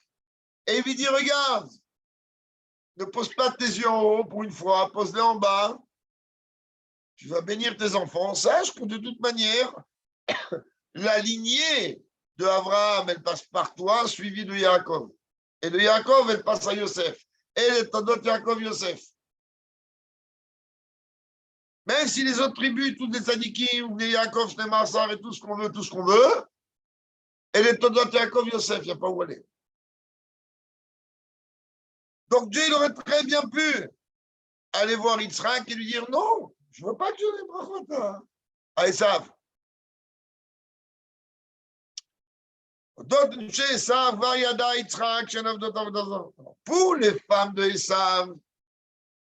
et il lui dit, regarde, ne pose pas tes yeux en haut pour une fois, pose-les en bas, tu vas bénir tes enfants, sache que de toute manière, la lignée de Abraham, elle passe par toi, suivie de Yaakov. Et de Yaakov, elle passe à Yosef. Et les Todot Yaakov Yosef. Même si les autres tribus, toutes les Tzadikim, les Yaakov, les Marsar et tout ce qu'on veut, et les Todot Yaakov Yosef, il n'y a pas où aller. Donc Dieu, il aurait très bien pu aller voir Yitzhak et lui dire non, je ne veux pas que je les brachot à Esav. Pour les femmes de Esav,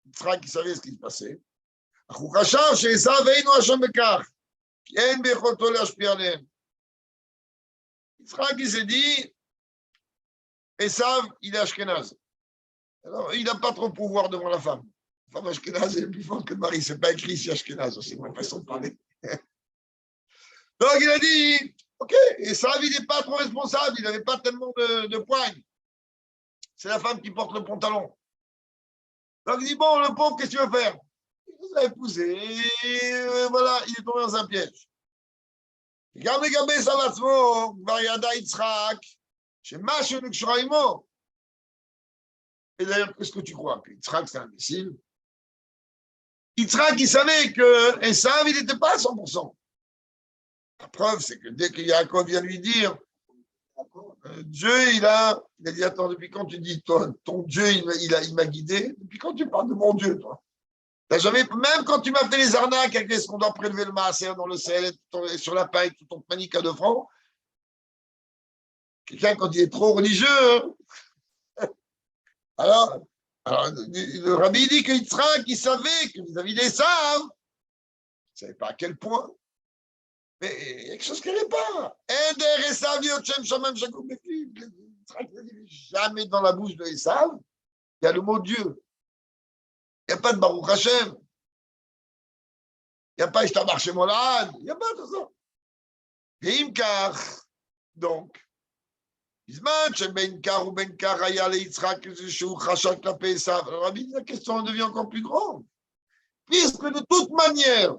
Yitzhak, il savait ce qui se passait. Yitzhak, il s'est dit, Esav, il est Ashkenaz. Alors, il n'a pas trop de pouvoir devant la femme. La femme Ashkenaz est plus forte que le mari. Ce n'est pas écrit ici Ashkenaz, c'est ma façon de parler. Donc, il a dit, ok, Esav, il n'est pas trop responsable, il n'avait pas tellement de poigne. C'est la femme qui porte le pantalon. Donc, il dit, bon, le pauvre, qu'est-ce que tu veux faire? Il l'a épousé, et voilà, il est tombé dans un piège. גם לגבי עשיו עצמו, כבר ידע יצחק, שמשהו נקשרה עמו. Et d'ailleurs, qu'est-ce que tu crois? Que Yitzhak, c'est un imbécile? Yitzhak, il savait que Esav, il n'était pas à 100%. La preuve, c'est que dès que Yaakov vient lui dire, Dieu, il a dit, attends, depuis quand tu dis, ton Dieu, il m'a guidé? Depuis quand tu parles de mon Dieu, toi? T'as jamais, même quand tu m'as fait les arnaques avec ce qu'on doit prélever le maaser dans le sel et sur la paille, tout ton panique à 2 francs, quelqu'un, quand il est trop religieux, hein, alors, le rabbi dit que Yitzhak, il savait que vis-à-vis des Saves, il ne savait pas à quel point, mais il y a quelque chose qui n'allait pas. Jamais dans la bouche de Esav, il y a le mot Dieu. Il n'y a pas de Baruch Hashem. Il n'y a pas Ishtamar Shemolad. Il n'y a pas tout ça. Et Imkar, donc, בזמן שבן קר ובן קר היה ליצחק איזשהו חשד כלפי עשיו, la question devient encore plus grande. Puisque de toute manière,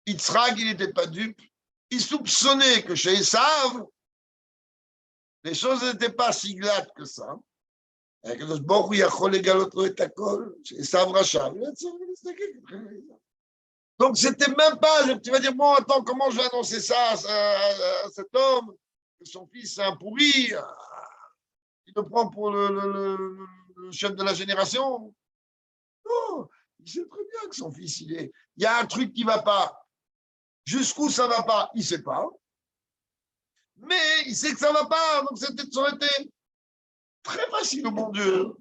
Yitzhak, il n'était pas dupe, il soupçonnait que chez Esav, les choses n'étaient pas si glattes que ça. Donc, c'était même pas, tu vas dire, bon, attends, comment je vais annoncer ça à cet homme, que son fils est un pourri, il le prend pour le chef de la génération. Non, il sait très bien que son fils, il y a un truc qui ne va pas. Jusqu'où ça ne va pas, il ne sait pas. Mais il sait que ça ne va pas, donc ça aurait été très facile au bon Dieu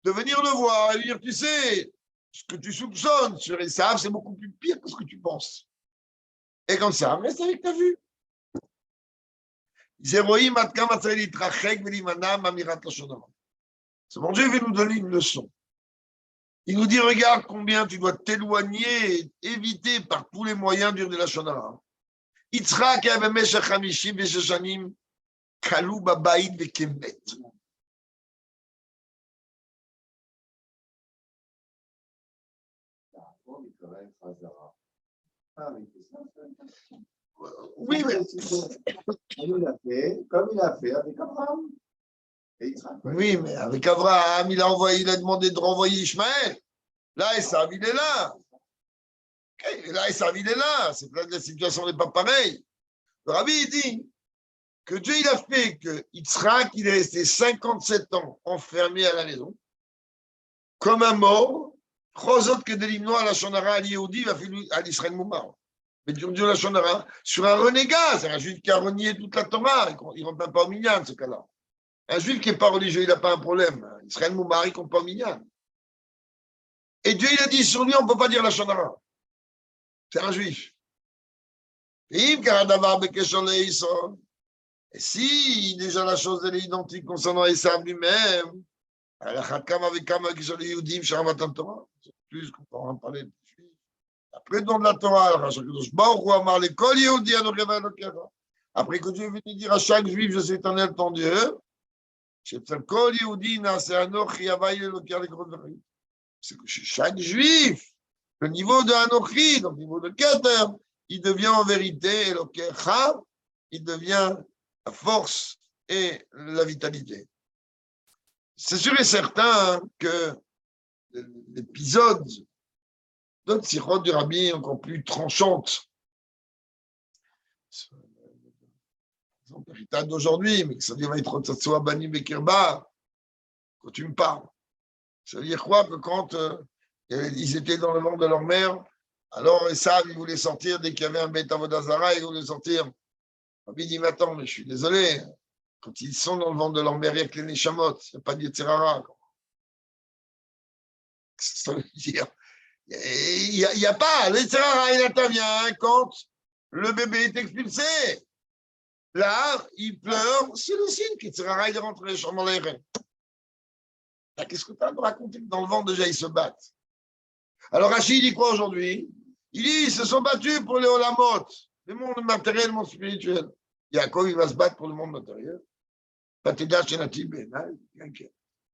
de venir le voir et lui dire, tu sais, ce que tu soupçonnes sur Esav, c'est beaucoup plus pire que ce que tu penses. Et comme ça, reste avec ta vue. C'est bon Dieu veut nous donner une leçon. Il nous dit, regarde combien tu dois t'éloigner et éviter par tous les moyens du de la Shonara. Yitzhak avait b'meshech 56 shanim kalu b'bayit v'kemet. Oui, mais... Comme il a fait avec Abraham. Oui, mais avec Abraham, il a demandé de renvoyer Ishmaël. Là, Esav, il est là. Okay. Là, Esav, il est là. C'est là que la situation n'est pas pareille. Le rabbi dit que Dieu, il a fait que Yitzhak, il est resté 57 ans enfermé à la maison, comme un mort. Chosot que de l'hymno à la Shonara à l'Yehudi, va faire à l'Israël Moumar. Mais Dieu, la Shonara, sur un renégat, c'est un juif qui a renié toute la Torah. Il ne rentre même pas au minyan, ce cas-là. Un juif qui n'est pas religieux, il n'a pas un problème. Israël Moumar, il ne compte pas au minyan. Et Dieu, il a dit sur lui, on ne peut pas dire la Shonara. C'est un juif. Et si déjà la chose elle est identique concernant Esav lui-même, plus qu'on peut en parler de juif. Après le don de la Torah, après que Dieu est venu dire à chaque juif, je suis éternel ton Dieu, c'est que chez chaque juif, le niveau de Anochi, donc le niveau de Keter, il devient en vérité Elokecha, il devient la force et la vitalité. C'est sûr et certain que l'épisode d'autres sirotes du rabbi encore plus tranchantes, l'héritage d'aujourd'hui, mais que ça va être Tsatsua Bani Bekirba, quand tu me parles. Ça veut dire quoi? Que quand ils étaient dans le ventre de leur mère, alors Esav, ils voulaient sortir dès qu'il y avait un Beit Avodah Zara, ils voulaient sortir. Rabbi dit, mais attends, mais je suis désolé, quand ils sont dans le ventre de leur mère, il n'y a que les Neshamot, il n'y a pas de Yetzirara. Ça veut dire, il n'y a pas, le Yetzirara, il intervient quand le bébé est expulsé. Là, il pleure, c'est le signe que Yetzirara est rentré sur mon l'air. Qu'est-ce que tu as à me raconter que dans le ventre, déjà, ils se battent? Alors, Rachid dit quoi aujourd'hui? Il dit, ils se sont battus pour les Olamot, le monde matériel, le monde spirituel. Yaakov, il va se battre pour le monde matériel.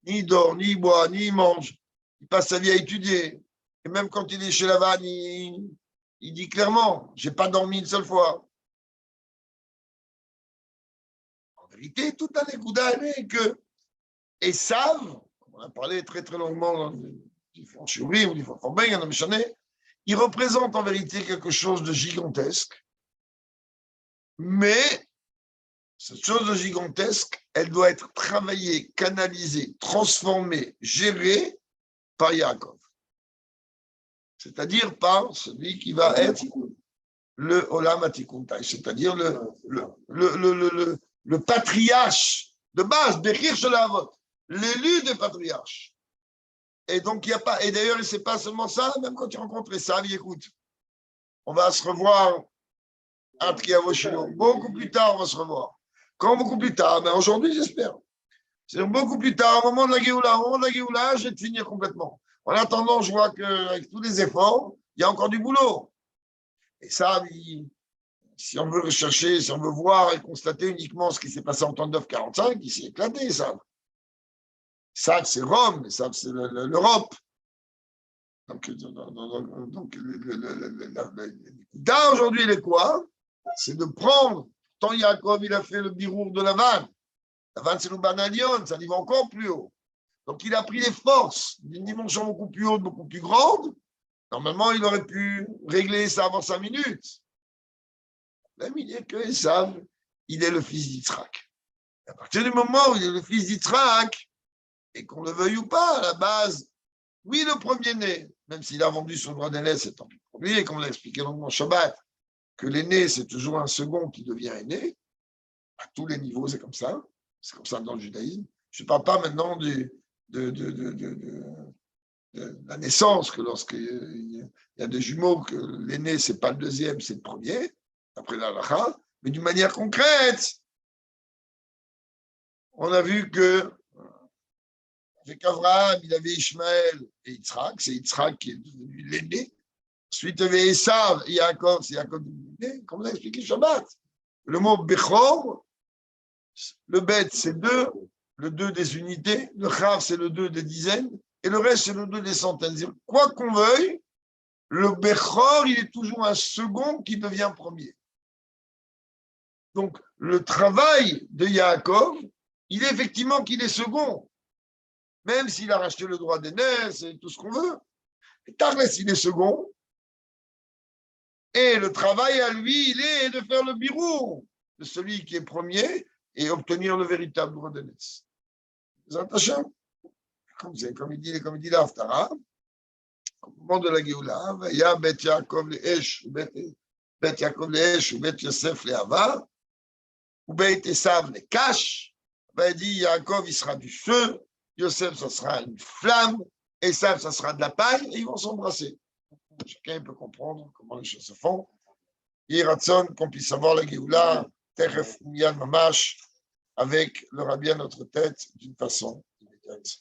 Ni il dort, ni il boit, ni il mange. Il passe sa vie à étudier. Et même quand il est chez Lavan, il dit clairement, je n'ai pas dormi une seule fois. En vérité, tout un écouda est que Esav, on a parlé très très longuement dans différents shiurim ou différents formes, il représente en vérité quelque chose de gigantesque. Mais cette chose de gigantesque, elle doit être travaillée, canalisée, transformée, gérée par Yaakov. c'est-à-dire par celui qui va être le Olam Atikuntai, c'est-à-dire le patriarche de base, Bechir Shelavot, l'élu des patriarches. Et donc, il n'y a pas, et d'ailleurs, c'est pas seulement ça, même quand tu rencontres les sages, écoute, on va se revoir à Triavoshilo. Beaucoup plus tard, on va se revoir. Quand beaucoup plus tard, mais aujourd'hui, j'espère. C'est beaucoup plus tard, au moment de la Géoula, je vais te finir complètement. En attendant, je vois qu'avec tous les efforts, il y a encore du boulot. Et ça, si on veut rechercher, si on veut voir et constater uniquement ce qui s'est passé en 39-45, il s'est éclaté, ça. Ça, c'est Rome, ça, c'est l'Europe. Donc là, aujourd'hui, il est quoi? C'est de prendre, tant Yaakov, il a fait le birour de la vanne. La vanne, c'est le bananion, ça y va encore plus haut. Donc, il a pris les forces d'une dimension beaucoup plus haute, beaucoup plus grande. Normalement, il aurait pu régler ça avant 5 minutes. Même il est que Esav, il est le fils d'Yitzhak. À partir du moment où il est le fils d'Yitzhak, et qu'on le veuille ou pas, à la base, oui, le premier-né, même s'il a vendu son droit d'aîné, c'est tant pis le premier, et comme on l'a expliqué longuement Shabbat, que l'aîné, c'est toujours un second qui devient aîné, à tous les niveaux, c'est comme ça dans le judaïsme. Je ne parle pas maintenant de la naissance, que lorsqu'il y a des jumeaux, que l'aîné, ce n'est pas le deuxième, c'est le premier, après la halakha, mais d'une manière concrète, on a vu que avec Abraham, il avait Ishmaël et Yitzhak, c'est Yitzhak qui est devenu l'aîné. Ensuite, il y avait Esav et Yaakov, c'est Yaakov l'aîné, comme on a expliqué Shabbat. Le mot Bechor, le Bet, c'est 2, le 2 des unités, le Chav, c'est le 2 des dizaines, et le reste, c'est le 2 des centaines. Quoi qu'on veuille, le Bechor, il est toujours un second qui devient premier. Donc, le travail de Yaakov, il est effectivement qu'il est second. Même s'il a racheté le droit d'aînesse et tout ce qu'on veut. Tarles, il est second. Et le travail à lui, il est de faire le birou de celui qui est premier et obtenir le véritable droit d'aînesse. Vous attachez? Comme il dit l'Haftara, au moment de la Géoula, il y a Bet Yaakov le Esh, Bet Yaakov le Esh, ou Bet Yosef le Hava, ou Bet Esav le Kash. Il dit Yaakov, il sera du feu. Yosef, ça sera une flamme, Esav, ça sera de la paille, et ils vont s'embrasser. Chacun peut comprendre comment les choses se font. Et Ratson, qu'on puisse savoir la Géoula, Teref Miyad Mamash, avec le Rabbi à notre tête, d'une façon immédiate.